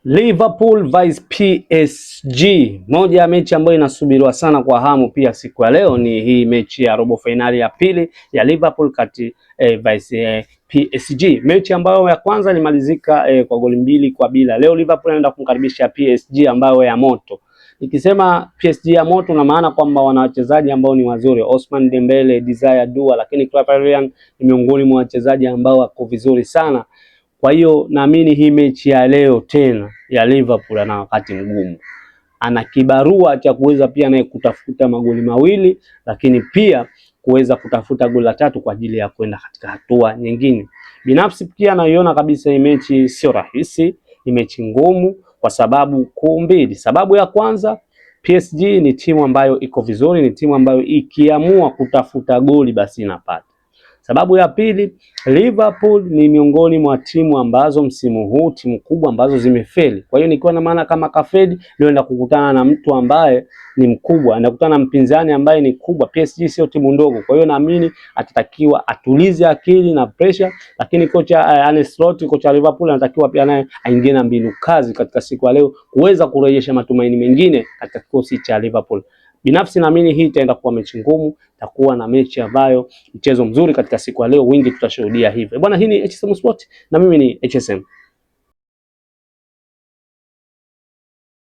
Liverpool vs PSG, moja ya mechi ambayo inasubiriwa sana kwa hamu pia siku ya leo. Ni hii mechi ya robo finali ya pili ya Liverpool kati vs PSG, mechi ambayo ya kwanza ilimalizika kwa goli 2-2. Leo Liverpool anaenda kumkaribisha PSG ambayo ya moto. Nikisema PSG ya moto na maana kwamba wana wachezaji ambao ni wazuri, Ousmane Dembele, Desire Dua, lakini Claperian ni miongoni mwa wachezaji ambao wako vizuri sana. Kwa hiyo naamini hii mechi ya leo tena ya Liverpool ana wakati mgumu. Ana kibarua cha kuweza pia naye kutafuta magoli mawili, lakini pia kuweza kutafuta goli la tatu kwa ajili ya kwenda katika hatua nyingine. Binafsi pia naiona kabisa hii mechi sio rahisi, ni mechi ngumu kwa sababu kuu mbili. Sababu ya kwanza, PSG ni timu ambayo iko vizuri, ni timu ambayo ikiamua kutafuta goli basi inapata. Sababu ya pili, Liverpool ni miongoni mwa timu ambazo msimu huu, timu kubwa ambazo zimefeli. Kwa hiyo nikiwa na maana kama kafedi leo enda kukutana na mtu ambaye ni mkubwa, enda kukutana na mpinzani ambaye ni kubwa. PSG sio timu ndogo. Kwa hiyo naamini atatakiwa atulize akili na pressure, lakini kocha Arne Slot, kocha Liverpool, anatakiwa pia naye aingie na mbinu kazi katika siku ya leo kuweza kurejesha matumaini mengine katika kikosi cha Liverpool. Binafsi naamini hii itaenda kuwa mechi ngumu, itakuwa na mechi ambayo mchezo mzuri katika siku ya leo, wingi tutashuhudia hivyo. Bwana, hii ni HSM Sport na mimi ni HSM.